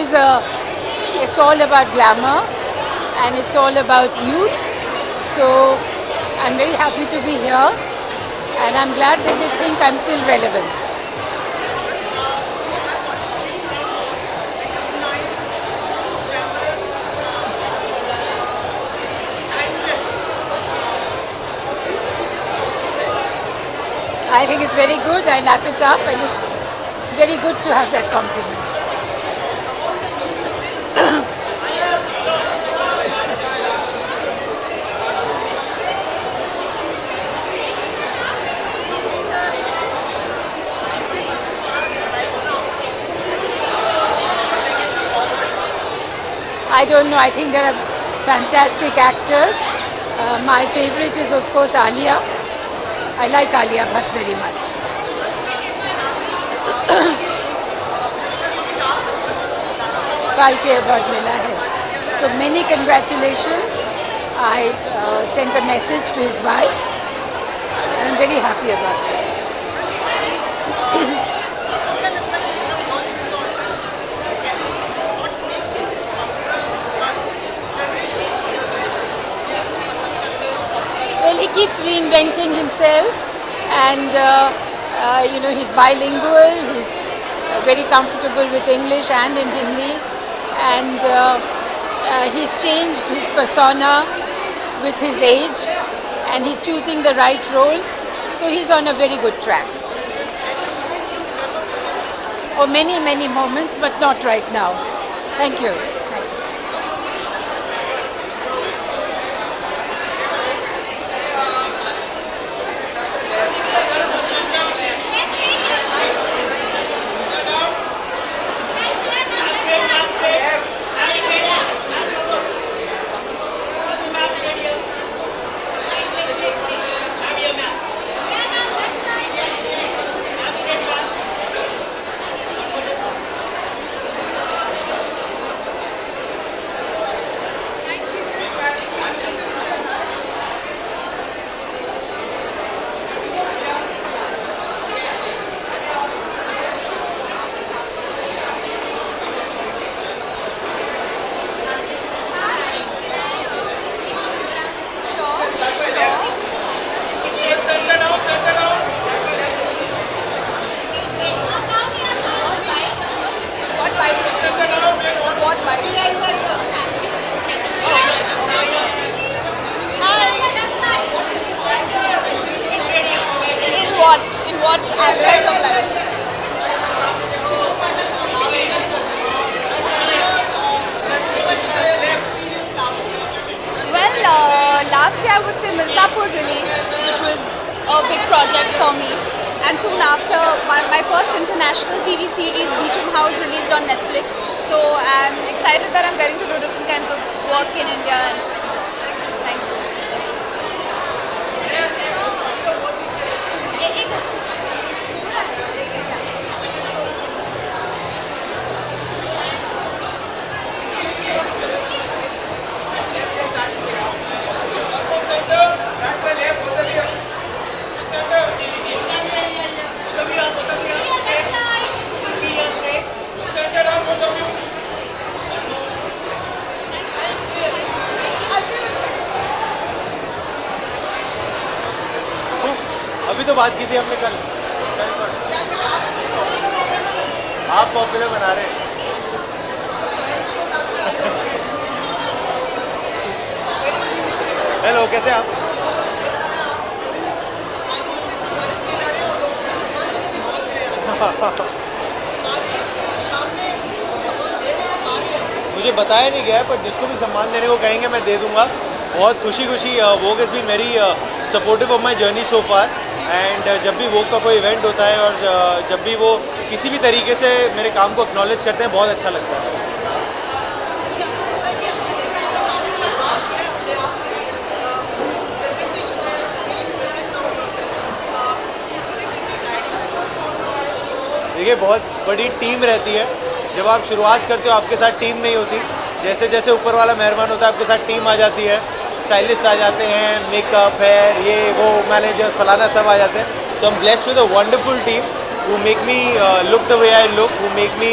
it's all about glamour and it's all about youth. So I'm very happy to be here and I'm glad that they think I'm still relevant. I think it's very good. I lap it up and it's very good to have that compliment. I don't know. I think there are fantastic actors. My favorite is, of course, Alia. I like Alia Bhatt very much. Falke Award मिला है. So many congratulations. I sent a message to his wife and I'm very happy about that. Well, he keeps reinventing himself and he's bilingual, he's very comfortable with English and in Hindi and he's changed his persona with his age and he's choosing the right roles, so he's on a very good track. Oh, many moments, but not right now. Thank you. In what aspect of life? Well, last year I would say Mirzapur released, which was a big project for me. And soon after, my first international TV series, Beecham House, released on Netflix. So I'm excited that I'm getting to do different kinds of work in India. And thank you. अभी तो बात की थी हमने कल आप popular बना रहे हैं. हेलो, कैसे आप? मुझे बताया नहीं गया पर जिसको भी सम्मान देने को कहेंगे मैं दे दूंगा. बहुत खुशी Vogue is been very supportive of my journey so far and जब भी वोग का कोई इवेंट होता है और जब भी वो किसी भी तरीके से मेरे काम को एक्नॉलेज करते हैं बहुत अच्छा लगता है. देखिए, बहुत बड़ी टीम रहती है. जब आप शुरुआत करते हो आपके साथ टीम नहीं होती. जैसे जैसे ऊपर वाला मेहरबान होता है आपके साथ टीम आ जाती है. स्टाइलिस्ट आ जाते हैं, मेकअप, हेयर, ये वो, मैनेजर्स, फलाना सब आ जाते हैं. So I am blessed with a wonderful team who make me look the way I look, who make me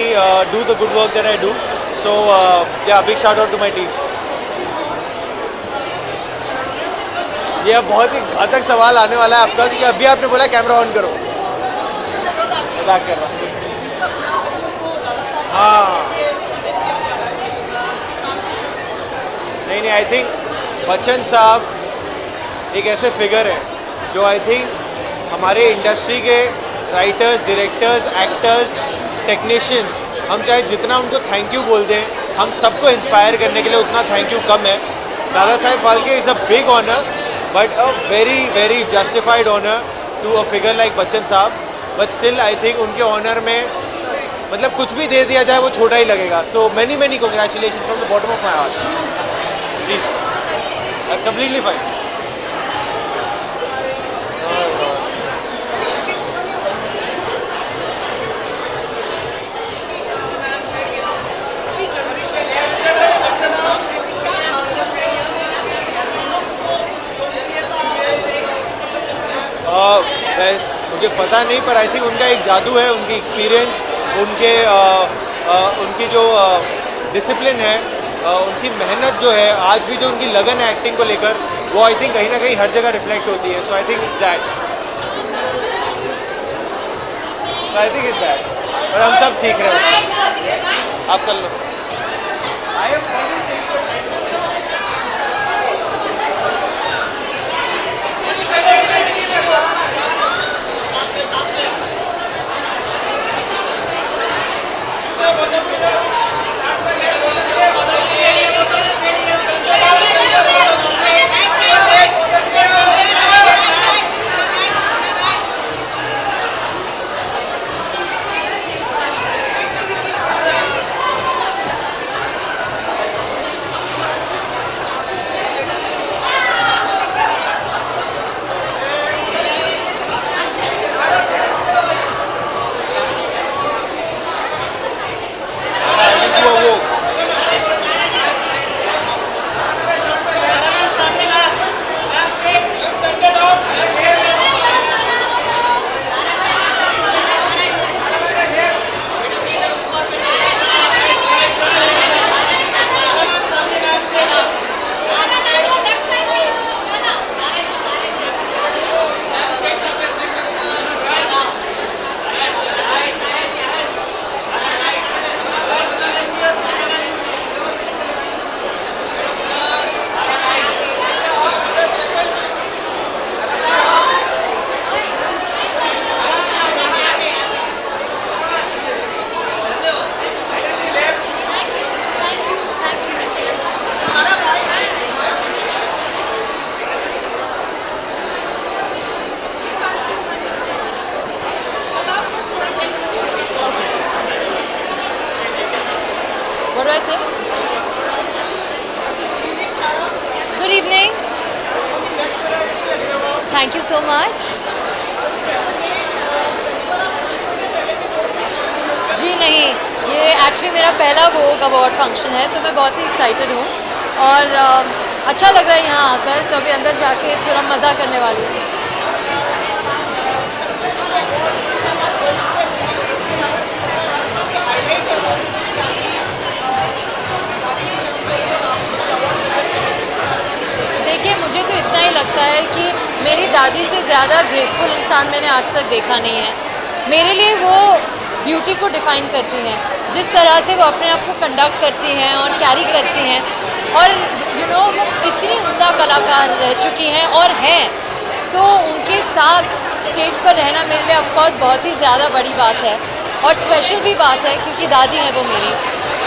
do the good work that I do. So yeah, big shout out to my team. ये अब बहुत ही घातक सवाल आने वाला है आपका, क्योंकि अभी आपने बोला कैमरा ऑन करो। मजाक कर रहा हूँ। हाँ नहीं, आई थिंक बच्चन साहब एक ऐसे फिगर हैं जो आई थिंक हमारे इंडस्ट्री के राइटर्स, डायरेक्टर्स, एक्टर्स, टेक्नीशियंस, हम चाहे जितना उनको थैंक यू बोल दें, हम सबको इंस्पायर करने के लिए उतना थैंक यू कम है। Dada Saheb Phalke is a big honour, but a very very justified honour to a figure like Bachchan sahab. But still I think उनके ऑनर में मतलब कुछ भी दे दिया जाए वो छोटा ही लगेगा। So many many congratulation from the bottom of my heart. Please, that's completely fine. मुझे पता नहीं, पर आई थिंक उनका एक जादू है, उनकी एक्सपीरियंस, उनकी जो डिसिप्लिन है, उनकी मेहनत जो है, आज भी जो उनकी लगन है एक्टिंग को लेकर, वो आई थिंक कहीं ना कहीं हर जगह रिफ्लेक्ट होती है। So I think it's that, और हम सब सीख रहे हैं। आप कर लो। What do I say? Good evening. Thank you so much. जी नहीं, ये एक्चुअली मेरा पहला वोग अवार्ड फंक्शन है, तो मैं बहुत ही एक्साइटेड हूँ और अच्छा लग रहा है यहाँ आकर। तो अभी अंदर जाके थोड़ा मज़ा करने वाली हूँ। देखिए, मुझे तो इतना ही लगता है कि मेरी दादी से ज़्यादा ग्रेसफुल इंसान मैंने आज तक देखा नहीं है। मेरे लिए वो ब्यूटी को डिफ़ाइन करती हैं, जिस तरह से वो अपने आप को कंडक्ट करती हैं और कैरी करती हैं, और वो इतनी उम्दा कलाकार रह चुकी हैं और हैं, तो उनके साथ स्टेज पर रहना मेरे लिए ऑफकोर्स बहुत ही ज़्यादा बड़ी बात है और स्पेशल भी बात है, क्योंकि दादी है वो मेरी।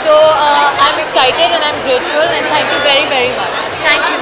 तो I am excited and I am grateful and thank you very very much. Thank you.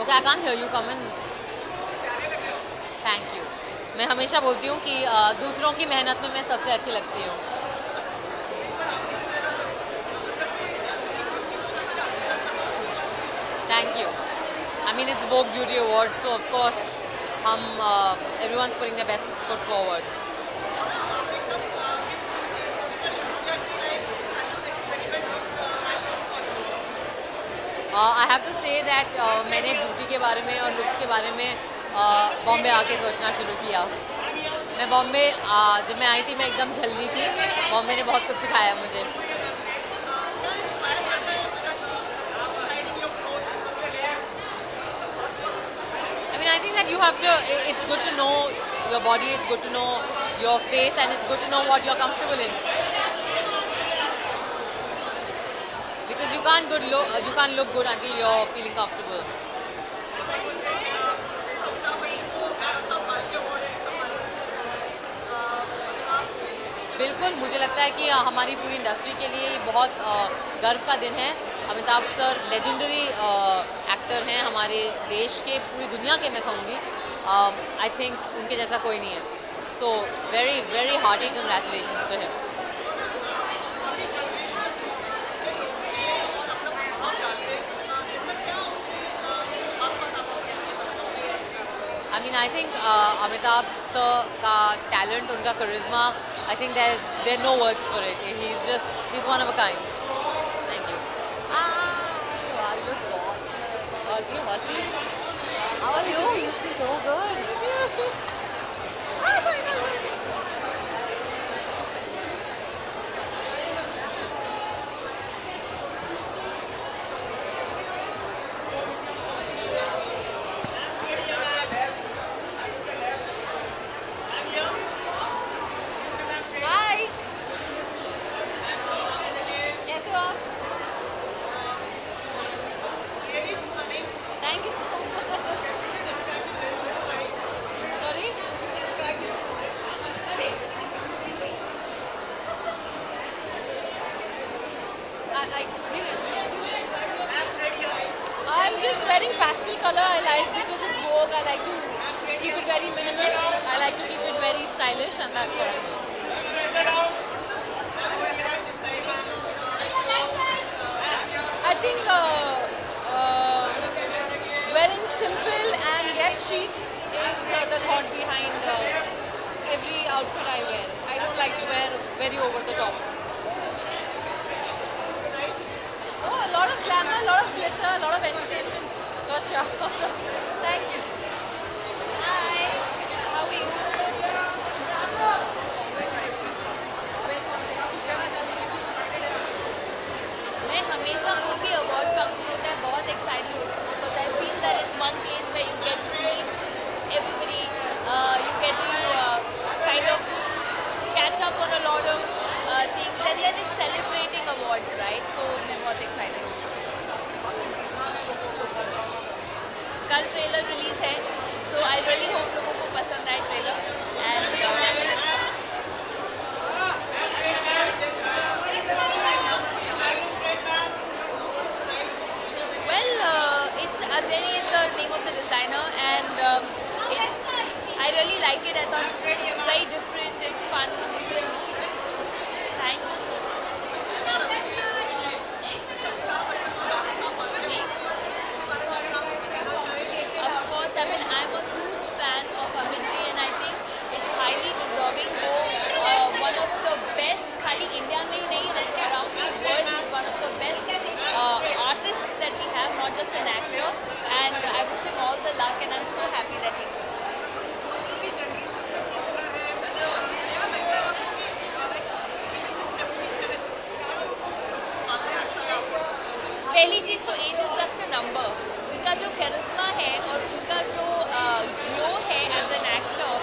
Okay, I can't hear you. Come in. Thank you. मैं हमेशा बोलती हूँ कि दूसरों की मेहनत में मैं सबसे अच्छी लगती हूँ. Thank you. I mean, it's Vogue Beauty Awards, so of course, everyone's putting their best foot forward. I have to say that मैंने ब्यूटी के बारे में और लुक्स के बारे में बॉम्बे आके सोचना शुरू किया. मैं बॉम्बे जब मैं आई थी मैं एकदम झल रही थी. बॉम्बे ने बहुत कुछ सिखाया मुझे. I mean, I think that you have to, it's good to know your body, it's good to know your face, and it's good to know what you're comfortable in. Because you can't look good until you're feeling comfortable. बिल्कुल, मुझे लगता है कि हमारी पूरी industry के लिए ये बहुत गर्व का दिन है. अमिताभ सर लेजेंडरी एक्टर हैं हमारे देश के, पूरी दुनिया के मैं कहूँगी. आई थिंक उनके जैसा कोई नहीं है. So very very hearty congratulations to him. I mean, I think Amitabh sir का talent, उनका charisma, I think there are no words for it. He's one of a kind. Thank you. Ah, you look gorgeous. How are you? You look so good. Sorry. Thank you so much. Sorry? I'm just wearing pastel color. I like because it's Vogue. I like to keep it very minimal. I like to keep it very stylish, and that's why. I think wearing simple and yet chic is the thought behind every outfit I wear. I don't like to wear very over the top. Oh, a lot of glamour, a lot of glitter, a lot of entertainment. For sure. Thank you. Hi. How are you? मैं हमेशा कोई भी award function होता है बहुत excited होती हूँ because I feel that it's one place where you get to meet everybody you get to kind of catch up on a lot of things and then it's celebrating awards right. तो मैं बहुत excited हूँ. कल trailer release है so I really hope लोगों को पसंद आए trailer. And Adeni is the name of the designer, and I really like it. I thought it's very different, it's fun. Thank you so much. Of course, I mean, I'm a huge fan of Amit ji, and I think it's highly deserving. One of the best, खाली India में ही नहीं, around the world, he's one of the best artists that we have, not just an actor. And I wish him all the luck, and I'm so happy that he won. पहली चीज़ तो age is just a number. उनका जो charisma है और उनका जो glow है as an actor,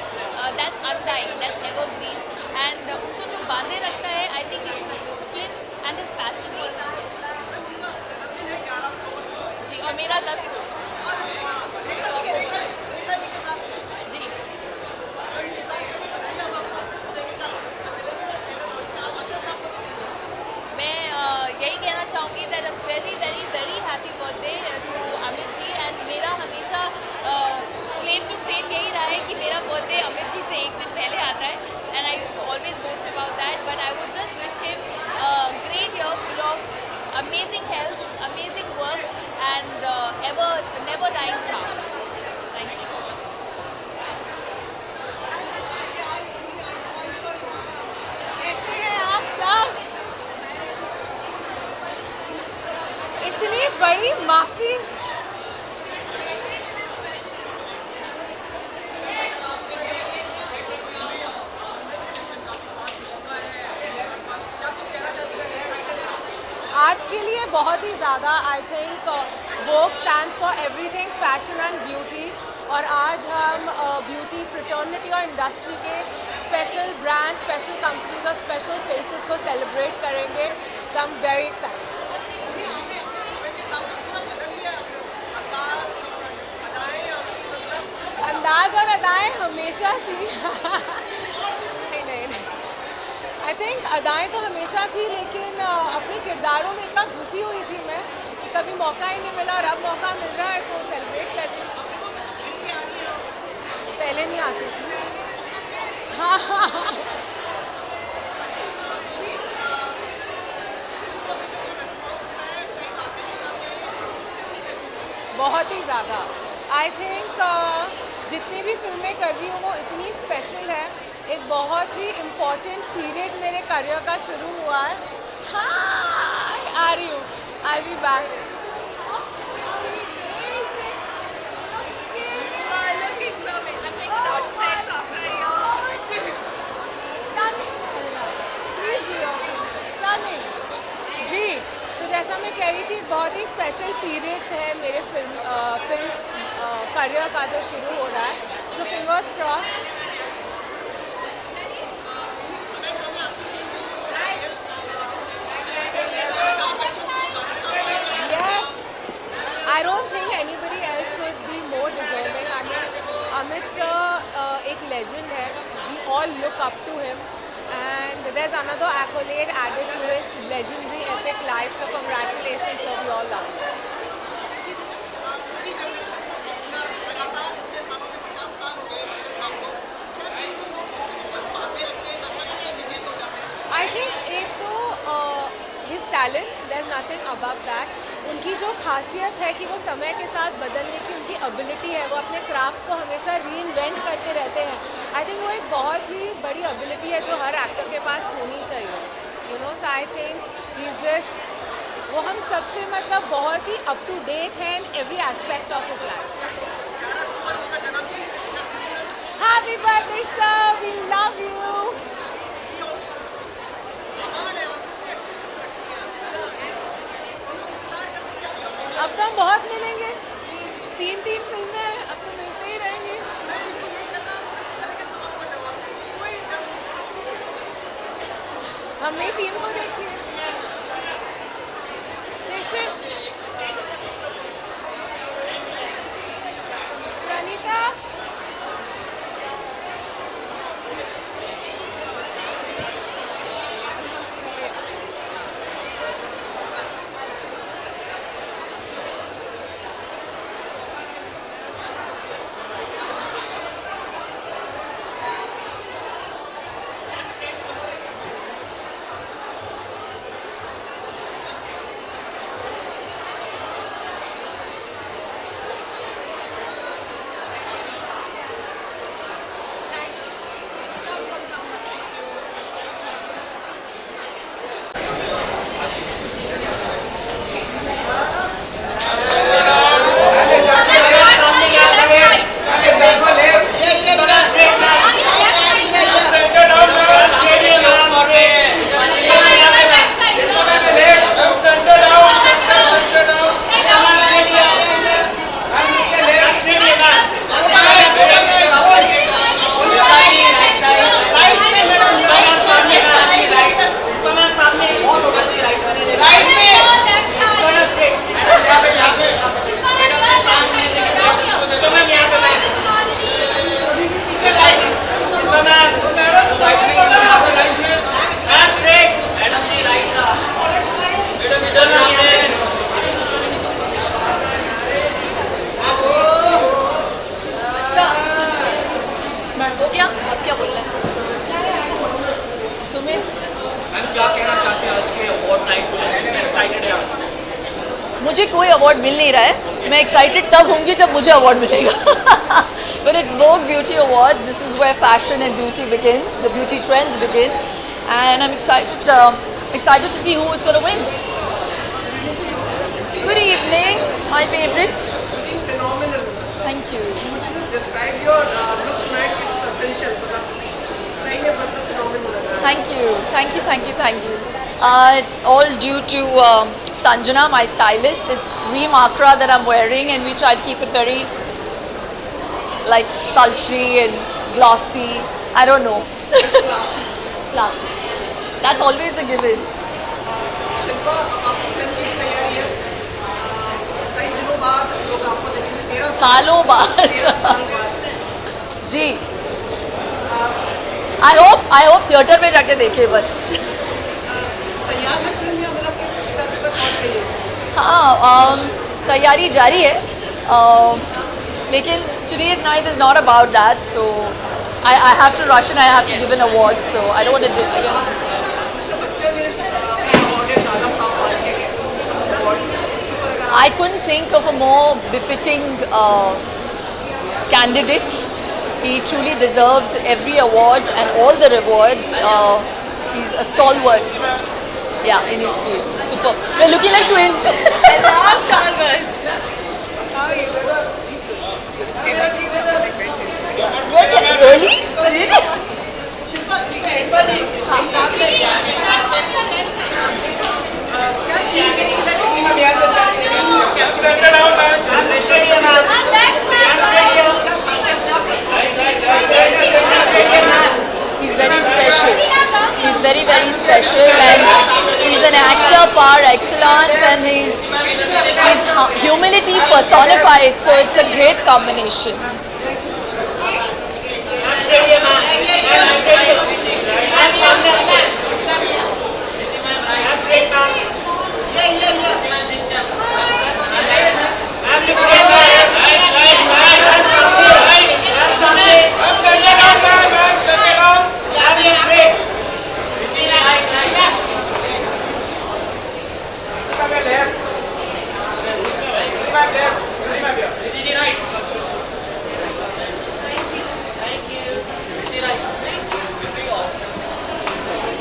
that's undying, that's evergreen. And उनको जो बांधे रखता है, I think is his discipline and his passion for जी. और मेरा 10 को जी. मैं यही कहना चाहूँगी that a very very very happy birthday to Amit ji. And मेरा हमेशा never dying charm. Thank you so much. कैसे हैं आप सब? इतनी बड़ी माफी। आज के लिए बहुत ही ज़्यादा I think Vogue stands for everything fashion and beauty, और आज हम ब्यूटी फ्रेटर्निटी और इंडस्ट्री के स्पेशल ब्रांड, स्पेशल कंपनीज और स्पेशल फेसेस को सेलिब्रेट करेंगे। सो आई एम वेरी एक्साइटेड। अंदाज और अदाएँ हमेशा थी नहीं आई थिंक अदाएँ तो हमेशा थी, लेकिन अपने किरदारों में इतना घुसी हुई थी मैं कि कभी मौका ही नहीं मिला, और अब मौका मिल रहा है तो सेलिब्रेट कर रही हूँ। पहले नहीं आती थी। हाँ बहुत ही ज़्यादा। आई थिंक जितनी भी फिल्में कर रही हूँ वो इतनी स्पेशल है। एक बहुत ही इम्पोर्टेंट पीरियड मेरे करियर का शुरू हुआ है। हाँ आ रही हूँ, आई बी बैक। जी, तो जैसा मैं कह रही थी, बहुत ही स्पेशल पीरियड है मेरे फिल्म करियर का जो शुरू हो रहा है। So fingers crossed. I don't think anybody else could be more deserving. I mean, Amit sir एक legend है. We all look up to him, and there's another accolade added to his legendary epic life. So congratulations, sir. We all love you. I think एक तो his talent, there's nothing above that. उनकी जो खासियत है कि वो समय के साथ बदलने की उनकी एबिलिटी है, वो अपने क्राफ्ट को हमेशा रीइन्वेंट करते रहते हैं। आई थिंक वो एक बहुत ही बड़ी एबिलिटी है जो हर एक्टर के पास होनी चाहिए, you know. So I think he is just, वो हम सबसे मतलब बहुत ही अप टू डेट है in every aspect of his life. Happy birthday sir, we love you. अब तो हम बहुत मिलेंगे, 3 फिल्में हैं, अब तो मिलते ही रहेंगे। हम नई टीम को देखिए जैसे प्रणीता। मुझे कोई अवार्ड मिल नहीं रहा है, मैं excited तब होंगी जब मुझे award मिलेगा. But it's Vogue Beauty Awards. This is where fashion and beauty begins. The beauty trends begin, and I'm excited to see who is going to win. Good evening, my favorite. Phenomenal. Thank you. Just describe your look, man. It's essential. सही में मतलब phenomenal लग रहा है. Thank you. It's all due to Sanjana, my stylist. It's Reem Akra that I'm wearing, and we try to keep it very like sultry and glossy. I don't know. Classy. That's always a given. Shilpa, आपकी film की तैयारी है. कई दिनों बाद लोग आपको देखेंगे. 13 सालों बाद. 13 साल बाद. जी. I hope थिएटर में जाके देखे बस. तैयार है फिल्म या मतलब किस स्तर पर पहुंच गई है? हाँ, तैयारी जारी है. लेकिन today's night is not about that, so I have to rush and I have to give an award, so I don't want to do again. Mister Bachchan ने awarded दादा साहब फाल्के के award. इसके ऊपर अगर I couldn't think of a more befitting candidate. He truly deserves every award and all the rewards. He's a stalwart, yeah, in his field. Super. We're looking like twins. I love tall girls. How are you? Really? Really? क्या चीज़ है He's very special. He's very, very special, and he's an actor par excellence, and he's humility personified. So it's a great combination.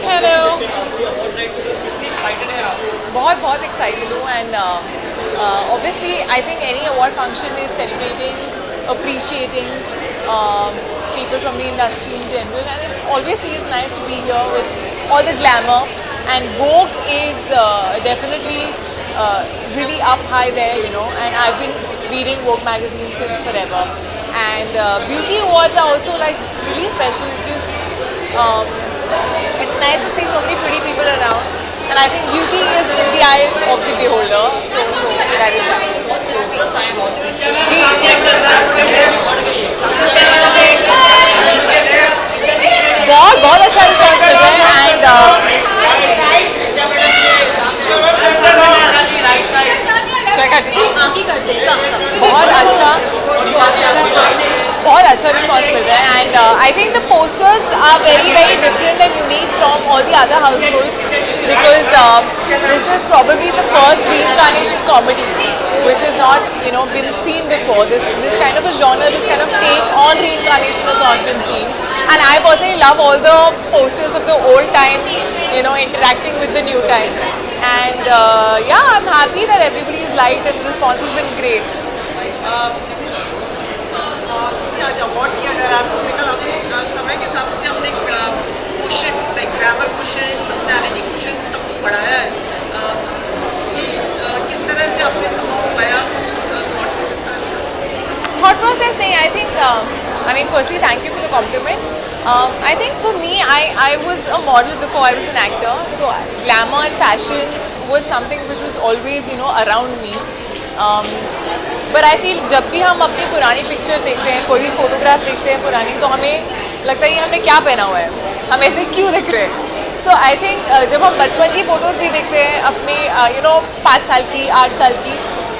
Hello. बहुत excited हूँ, and obviously I think any award function is celebrating, appreciating people from the industry in general, and it always feels nice to be here with all the glamour, and Vogue is definitely really up high there, you know, and I've been reading Vogue magazine since forever, and beauty awards are also like really special. Just it's nice to see so many pretty people around, and I think beauty is in the eye of the beholder. So that is that. जी. बहुत अच्छा response मिल रहा है, and बहुत अच्छा response मिल रहा है, and I think the posters are very very different and unique from all the other Housefulls, because this is probably the first reincarnation comedy which has not, you know, been seen before. This kind of a genre, this kind of take on reincarnation has not been seen, and I personally love all the posters of the old time, you know, interacting with the new time, and yeah, I'm happy that everybody is liked and the response has been great. आज award किया जा रहा है, आपको निकल आपको समय के हिसाब से हमने question like grammar question, personality question सब कुछ बढ़ाया है. किस तरह से आपने संभव पाया थॉट प्रोसेस था इसका? Thought process नहीं, I think I mean firstly thank you for the compliment. I think for me I was a model before I was an actor, so glamour and fashion was something which was always, you know, around me. But I feel जब भी हम अपनी पुरानी picture देखते हैं, कोई भी photograph देखते हैं पुरानी, तो हमें लगता है कि हमने क्या पहना हुआ है, हम ऐसे क्यों दिख रहे हैं. So I think जब हम बचपन की फ़ोटोज़ भी देखते हैं अपनी you know 5 साल की, 8 साल की,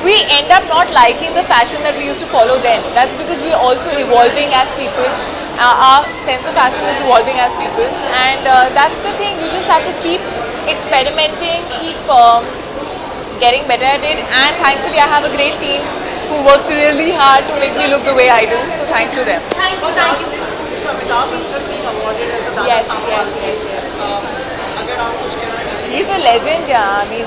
we end up not liking the fashion that we used to follow then. That's because we are also evolving as people. Our sense of fashion is evolving as people, and that's the thing. You just have to keep experimenting, keep getting better at it, and thankfully I have a great team who works really hard to make me look the way I do. So thanks to them. But last thing, Mr. Amitabh Bachchan being awarded as a Dada Yes, Sampan. yes. अगर आप कुछ कहना चाहें He's a legend, yeah. I mean,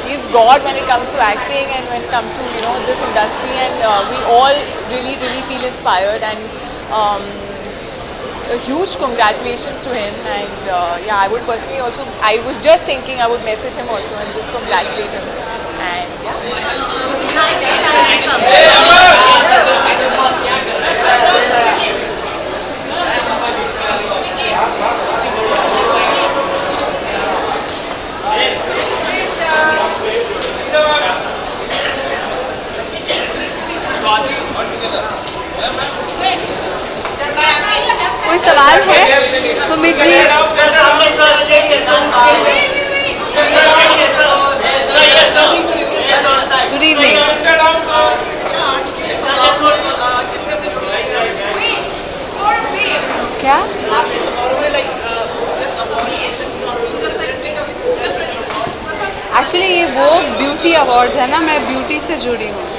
he's God when it comes to acting and when it comes to this industry, and we all really feel inspired, and a huge congratulations to him. And yeah, I would personally also, I was just thinking I would message him also and just congratulate him. And yeah. कोई सवाल है Sumit ji? Good evening. क्या? Actually ये वो beauty awards है ना, मैं beauty से जुड़ी हूँ।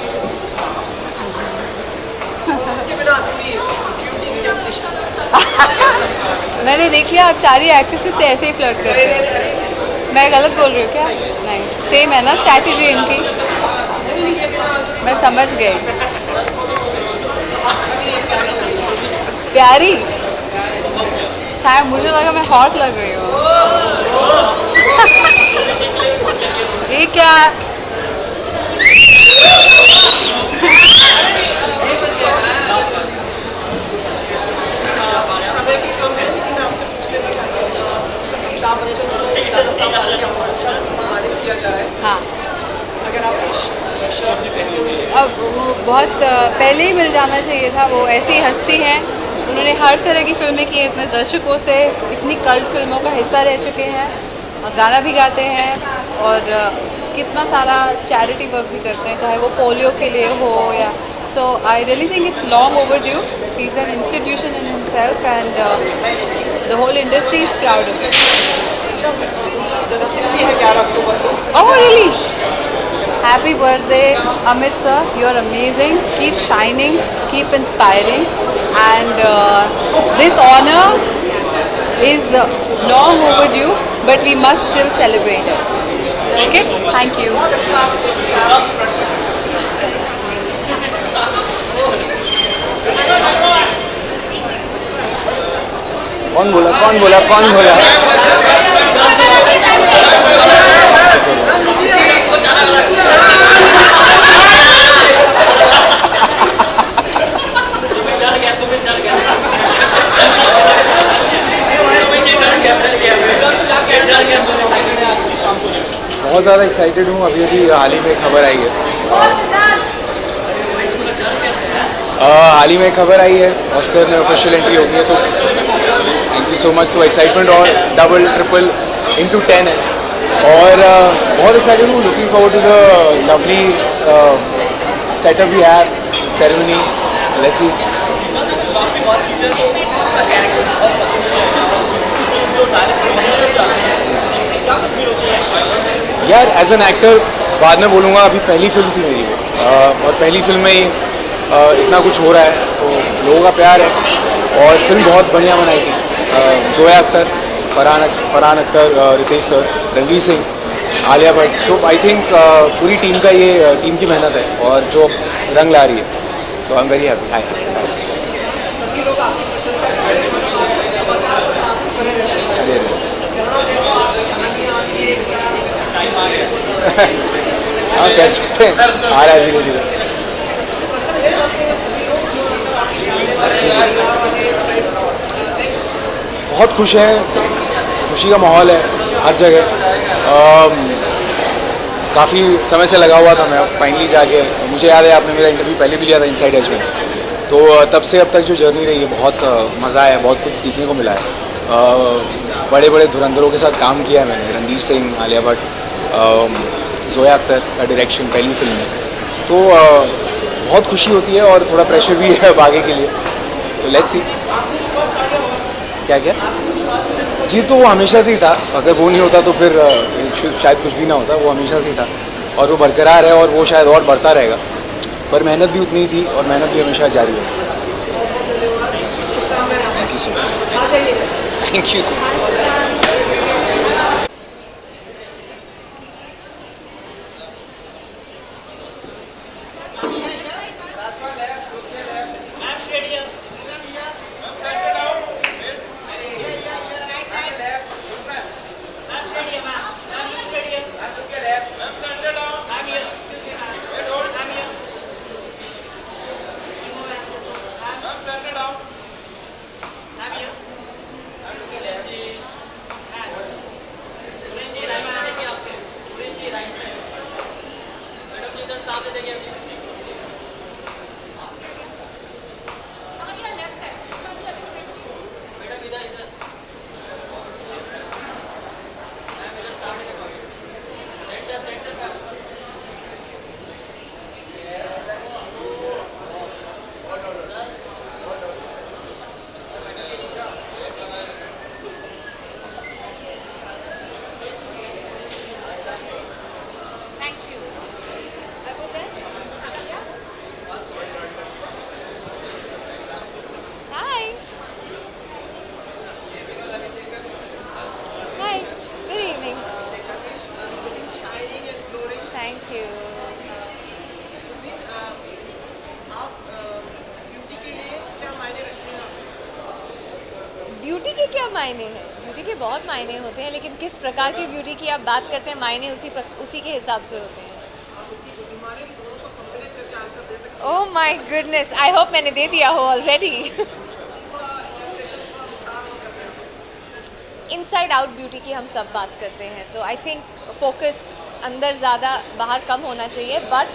मैंने देख लिया आप सारी एक्ट्रेसेस से ऐसे ही फ्लर्ट करते हैं। मैं गलत बोल रही हूँ क्या? नहीं, सेम है ना स्ट्रैटेजी इनकी। मैं समझ गई। प्यारी? हाँ, मुझे लगा मैं हॉट लग रही हूँ। ये क्या? हाँ, अब वो बहुत पहले ही मिल जाना चाहिए था। वो ऐसी हस्ती हैं, उन्होंने हर तरह की फिल्में की हैं, इतने दर्शकों से इतनी कल्ट फिल्मों का हिस्सा रह चुके हैं, और गाना भी गाते हैं, और कितना सारा चैरिटी वर्क भी करते हैं, चाहे वो पोलियो के लिए हो या so I really think it's long overdue. He is an institution in himself and the whole industry is proud of it. Oh really? Happy birthday Amit sir, you're amazing, keep shining, keep inspiring, and this honor is long overdue, but we must still celebrate it. Okay, thank you. कौन बोला कौन बोला कौन बोला? बहुत ज़्यादा excited हूँ. अभी अभी हाल ही में खबर आई है ऑस्कर में ऑफिशियल एंट्री होगी है, तो थैंक यू सो मच. तो एक्साइटमेंट और डबल ट्रिपल इंटू 10 है, और बहुत एक्साइटेड हूँ. Looking forward to the lovely setup we have, ceremony. Let's see. यार एज एन एक्टर बाद में बोलूँगा, अभी पहली फिल्म थी मेरी वो, और पहली फिल्म में ही इतना कुछ हो रहा है, तो लोगों का प्यार है, और फिल्म बहुत बढ़िया बनाई थी. Zoya Akhtar, Farhan Akhtar, Ritesh sir, Ranveer Singh, Alia Bhatt. So I think पूरी टीम का ये टीम की मेहनत है, और जो रंग ला रही है. So I am very happy. हाय हाँ, कह सकते हैं, आ रहा है धीरे धीरे. बहुत खुश हैं, खुशी का माहौल है हर जगह. काफ़ी समय से लगा हुआ था मैं, फाइनली जाके. मुझे याद है आपने मेरा इंटरव्यू पहले भी लिया था इनसाइड एज में, तो तब से अब तक जो जर्नी रही है, बहुत मज़ा आया, बहुत कुछ सीखने को मिला है. बड़े बड़े धुरंधरों के साथ काम किया है मैंने, रणवीर सिंह, आलिया भट्ट, जोया अख्तर का डायरेक्शन पहली फिल्म में. तो बहुत खुशी होती है, और थोड़ा प्रेशर भी है अब आगे के लिए. तो लेट्स सी. क्या क्या? जी, तो वो हमेशा से ही था. अगर वो नहीं होता तो फिर शायद कुछ भी ना होता. वो हमेशा से ही था. और वो बरकरार है और वो शायद और बढ़ता रहेगा, पर मेहनत भी उतनी थी और मेहनत भी हमेशा जारी है। Thank you so much. Thank you so much. Beauty के क्या मायने हैं? ब्यूटी के बहुत मायने होते हैं, लेकिन किस प्रकार की ब्यूटी की आप बात करते हैं, मायने उसी के हिसाब से होते हैं। Oh my goodness, I hope मैंने दे दिया हो ऑलरेडी। इनसाइड आउट ब्यूटी की हम सब बात करते हैं, तो आई थिंक फोकस अंदर ज़्यादा बाहर कम होना चाहिए, बट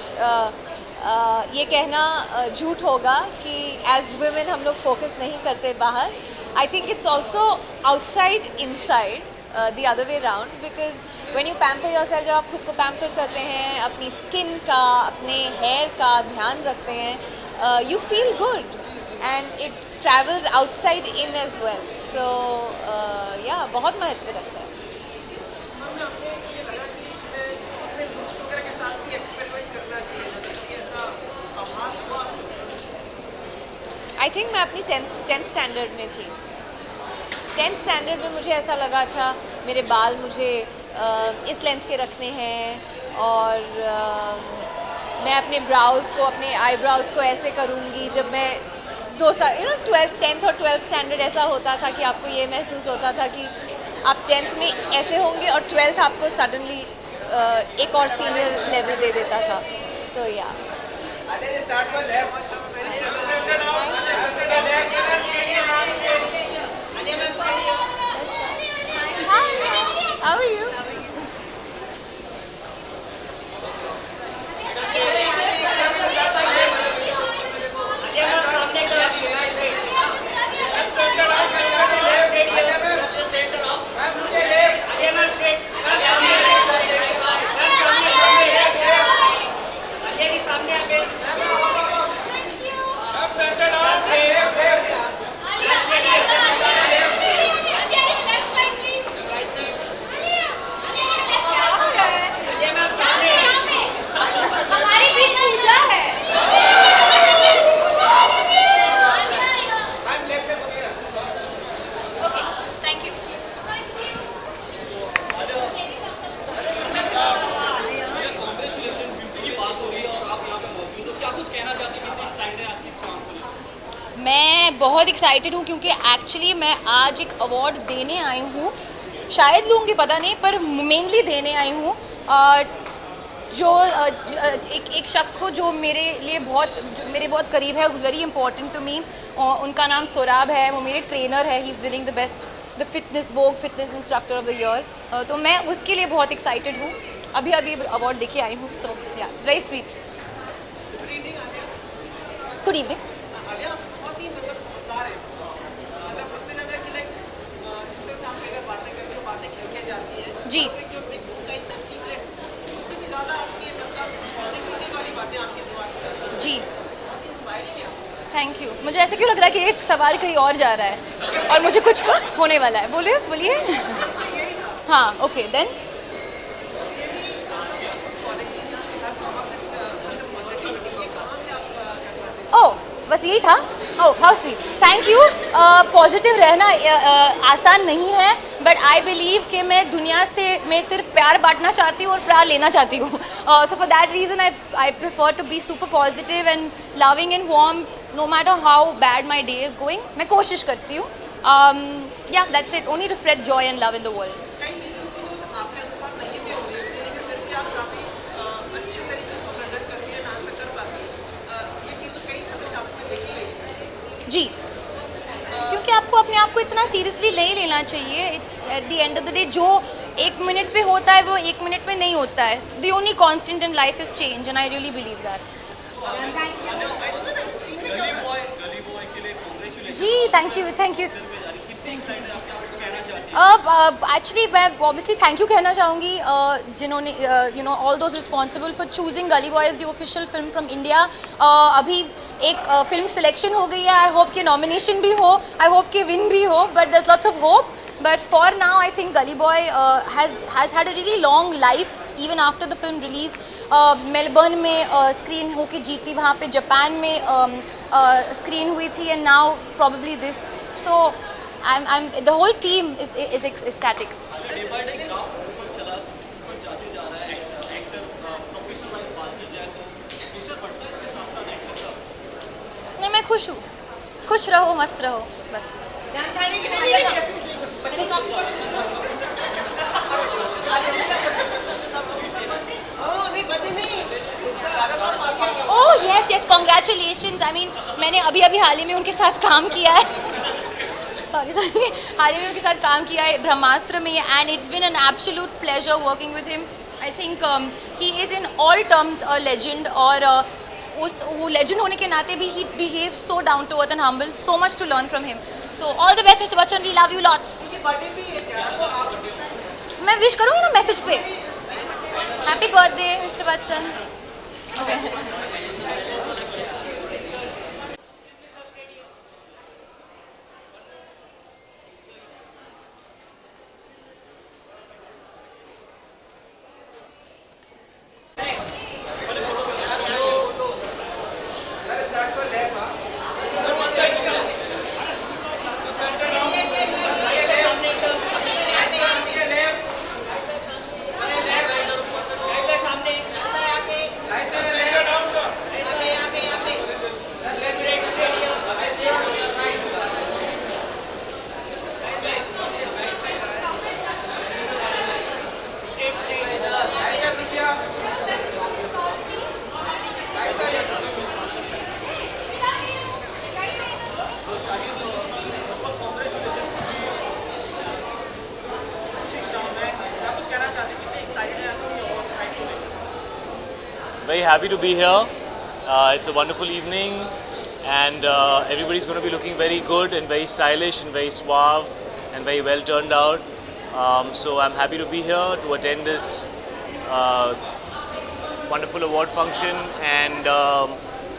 ये कहना झूठ होगा कि एज वुमेन हम लोग फोकस नहीं करते बाहर। I think it's also outside inside, the other way round, because when you pamper yourself, जब आप खुद को पैम्पर करते हैं, अपनी स्किन का, अपने हेयर का ध्यान रखते हैं, you feel good and it travels outside in as well. So या बहुत महत्व रखता है। आई थिंक मैं अपनी टेंथ स्टैंडर्ड में थी। 10th स्टैंडर्ड में मुझे ऐसा लगा, अच्छा मेरे बाल मुझे इस लेंथ के रखने हैं और मैं अपने ब्राउज़ को, अपने आईब्राउज़ को ऐसे करूँगी। जब मैं 2 साल 10th और 12th स्टैंडर्ड ऐसा होता था कि आपको ये महसूस होता था कि आप 10th में ऐसे होंगे और 12th आपको सडनली एक और सीनियर लेवल दे देता था। तो या How are you? मैं बहुत एक्साइटेड हूँ क्योंकि एक्चुअली मैं आज एक अवार्ड देने आई हूँ, शायद लूँगी पता नहीं, पर मेनली देने आई हूँ जो एक शख्स को जो मेरे बहुत करीब है, वेरी इंपॉर्टेंट टू मी। उनका नाम सोराब है, वो मेरे ट्रेनर है। He is winning the best Vogue fitness instructor of the year. तो मैं उसके लिए बहुत एक्साइटेड हूँ। अभी अवार्ड देके आई हूँ। So yeah very sweet. Good evening. जी जी, थैंक यू। मुझे ऐसा क्यों लग रहा है कि एक सवाल कहीं और जा रहा है और मुझे कुछ होने वाला है। बोलिए। हाँ, ओके देन। बस यही था। Oh how sweet, thank you. Positive रहना आसान नहीं है, बट आई बिलीव कि मैं दुनिया से मैं सिर्फ प्यार बांटना चाहती हूँ और प्यार लेना चाहती हूँ। So for that reason I prefer to be super positive and loving and warm no matter how bad my day is going. मैं कोशिश करती हूँ। Yeah that's it, only to spread joy and love in the world. कई चीज़ें होती हैं जो आपके अनुसार नहीं भी हो रही होती है, लेकिन फिर भी आप काफ़ी अच्छे तरीके से इसको प्रेजेंट करती है, डांस कर पाती है। ये चीज़ कई समय से आपको देखी गई है। जी, क्योंकि आपको अपने आप को इतना सीरियसली नहीं लेना चाहिए। It's at the end of the day जो 1 मिनट पे होता है वो 1 मिनट में नहीं होता है। The only constant in life is change and I really believe that. जी थैंक यू। एक्चुअली मैं ऑब्वियसली थैंक यू कहना चाहूँगी जिन्होंने you know all those responsible for choosing Gully Boy the official film from India. अभी एक फिल्म सिलेक्शन हो गई है। आई होप कि नॉमिनेशन भी हो, आई होप कि विन भी हो, but there lots of hope. But for now I think Gully Boy has had a really long life even after the film release. Melbourne में स्क्रीन होके जीती, वहाँ पे जापान में स्क्रीन हुई थी, and now probably this. So I'm the whole team is ecstatic. नहीं, मैं खुश हूँ। खुश रहो, मस्त रहो, बस। Oh yes, congratulations. I mean मैंने अभी हाल ही में उनके साथ काम किया है। सॉरी हाल ही में उनके साथ काम किया है ब्रह्मास्त्र में, and it's been an absolute pleasure working with him. I think he is in all terms a legend, और वो लेजेंड होने के नाते भी he behave so down to earth and humble, so much to learn from him. So all the best mister Bachchan, we love you lots. मैं wish करूँगी ना message पे, happy birthday mister Bachchan. Very happy to be here. It's a wonderful evening, and everybody's going to be looking very good and very stylish and very suave and very well turned out. So I'm happy to be here to attend this wonderful award function, and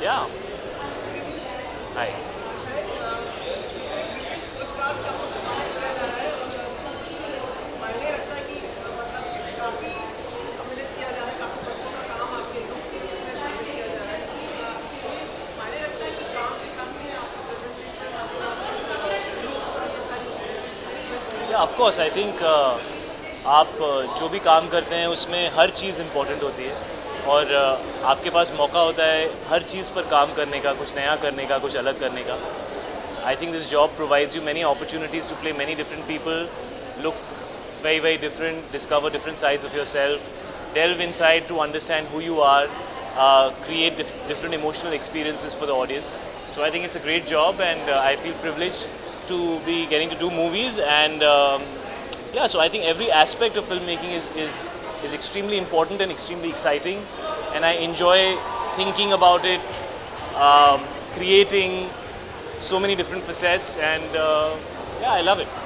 yeah. Hi. Of course I think आप जो भी काम करते हैं उसमें हर चीज़ important होती है, और आपके पास मौका होता है हर चीज़ पर काम करने का, कुछ नया करने का, कुछ अलग करने का. I think this job provides you many opportunities to play many different people, look very very different, discover different sides of yourself, delve inside to understand who you are, create different emotional experiences for the audience. So I think it's a great job, and I feel privileged to be getting to do movies, and yeah, so I think every aspect of filmmaking is extremely important and extremely exciting, and I enjoy thinking about it, creating so many different facets, and yeah, I love it.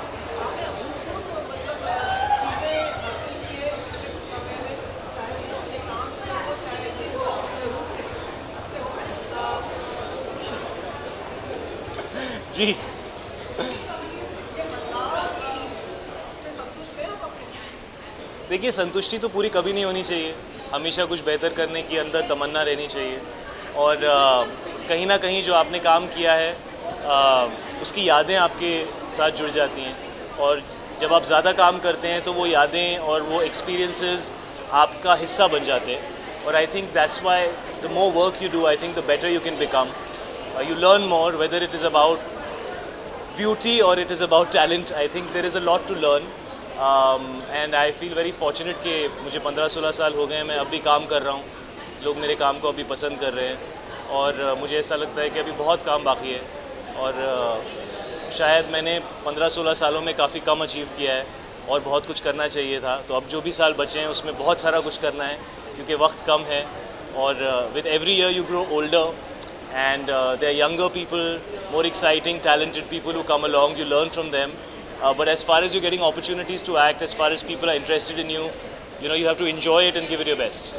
जी देखिए, संतुष्टि तो पूरी कभी नहीं होनी चाहिए, हमेशा कुछ बेहतर करने की अंदर तमन्ना रहनी चाहिए, और कहीं ना कहीं जो आपने काम किया है उसकी यादें आपके साथ जुड़ जाती हैं, और जब आप ज़्यादा काम करते हैं तो वो यादें और वो एक्सपीरियंसेस आपका हिस्सा बन जाते हैं. और I think that's why the more work you do, I think the better you can become. You learn more, whether it is about beauty or it is about talent. I think there is a lot to learn, and I feel very fortunate कि मुझे 15-16 साल हो गए हैं, मैं अब भी काम कर रहा हूँ, लोग मेरे काम को अभी पसंद कर रहे हैं, और मुझे ऐसा लगता है कि अभी बहुत काम बाकी है, और शायद मैंने 15-16 सालों में काफ़ी कम अचीव किया है और बहुत कुछ करना चाहिए था. तो अब जो भी साल बचे हैं उसमें बहुत सारा कुछ करना है, क्योंकि वक्त कम है, और with every year you grow older. And there are younger people, more exciting, talented people who come along. You learn from them. But as far as you're getting opportunities to act, as far as people are interested in you, you have to enjoy it and give it your best.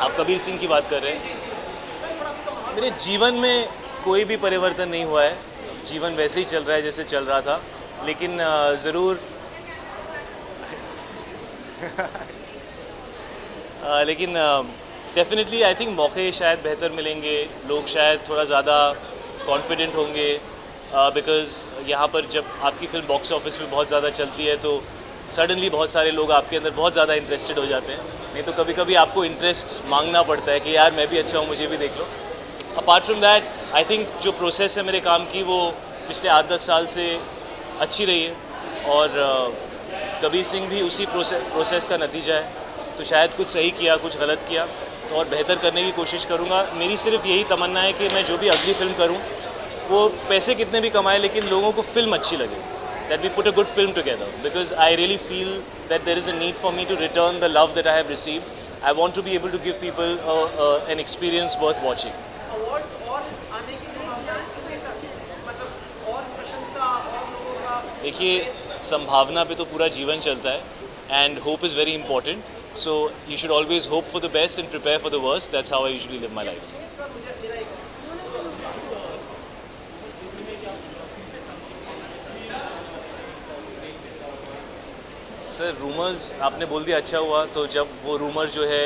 आप कबीर सिंह की बात कर रहे हैं. मेरे जीवन में कोई भी परिवर्तन नहीं हुआ है. जीवन वैसे ही चल रहा है जैसे चल रहा था, लेकिन ज़रूर लेकिन डेफिनेटली आई थिंक मौके शायद बेहतर मिलेंगे, लोग शायद थोड़ा ज़्यादा कॉन्फिडेंट होंगे, बिकॉज़ यहाँ पर जब आपकी फ़िल्म बॉक्स ऑफिस में बहुत ज़्यादा चलती है तो सडनली बहुत सारे लोग आपके अंदर बहुत ज़्यादा इंटरेस्टेड हो जाते हैं. नहीं तो कभी कभी आपको इंटरेस्ट मांगना पड़ता है कि यार मैं भी अच्छा हूँ, मुझे भी देख लो. Apart from that I think जो प्रोसेस है मेरे काम की, वो पिछले 8-10 साल से अच्छी रही है, और कबीर सिंह भी उसी प्रोसेस का नतीजा है. तो शायद कुछ सही किया, कुछ गलत किया, तो और बेहतर करने की कोशिश करूँगा. मेरी सिर्फ यही तमन्ना है कि मैं जो भी अगली फ़िल्म करूँ वो पैसे कितने भी कमाए, लेकिन लोगों को फ़िल्म अच्छी लगे. That we put a good film together, because I really feel that there is a need for me to return the love that I have received. I want to be able to give people an experience worth watching. Awards और आने की संभावना है, मतलब और प्रशंसा और लोगों का. देखिए, संभावना पे तो पूरा जीवन चलता है, and hope is very important. So you should always hope for the best and prepare for the worst. That's how I usually live my life. Sir, rumours आपने बोल दिया, अच्छा हुआ. तो जब वो रूमर जो है,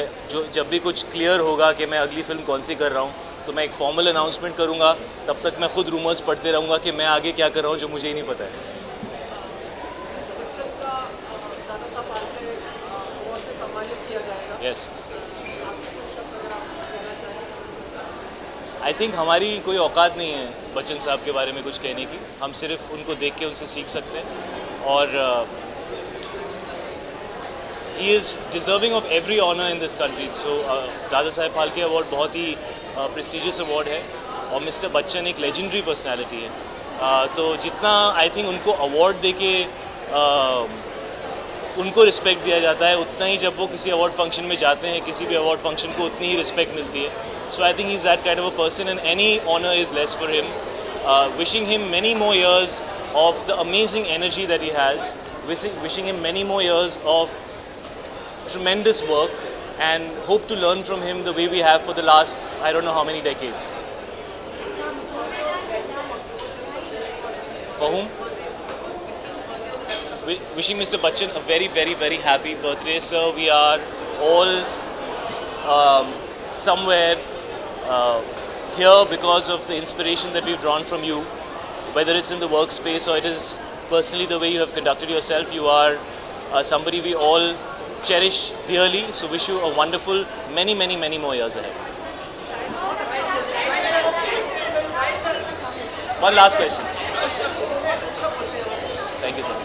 जब भी कुछ क्लियर होगा कि मैं अगली फ़िल्म कौन सी कर रहा हूँ, तो मैं एक फॉर्मल अनाउंसमेंट करूँगा. तब तक मैं खुद रूमर्स पढ़ते रहूँगा कि मैं आगे क्या कर रहा हूँ जो मुझे ही नहीं पता है. यस, आई थिंक हमारी कोई औकात नहीं है बच्चन साहब के बारे में कुछ कहने की. हम सिर्फ उनको देख के उनसे सीख सकते हैं, और he is deserving of every honor in this country. So दादा साहेब फाल्के अवार्ड बहुत ही प्रेस्टिजियस अवार्ड है, और मिस्टर बच्चन एक लेजेंडरी पर्सनालिटी है. तो जितना आई थिंक उनको अवार्ड देके उनको रिस्पेक्ट दिया जाता है, उतना ही जब वो किसी अवार्ड फंक्शन में जाते हैं, किसी भी अवार्ड फंक्शन को उतनी ही रिस्पेक्ट मिलती है. So I think he is that kind of a person, and any honour is less for him. Wishing him many more years of the amazing energy that he has, wishing him many more years of tremendous work, and hope to learn from him the way we have for the last I don't know how many decades. For whom? Wishing Mr. Bachchan a very, very, very happy birthday, sir. We are all somewhere here because of the inspiration that we've drawn from you, whether it's in the workspace or it is personally the way you have conducted yourself. You are somebody we all cherish dearly, so wish you a wonderful many, many, many more years ahead. One last question. Thank you, sir.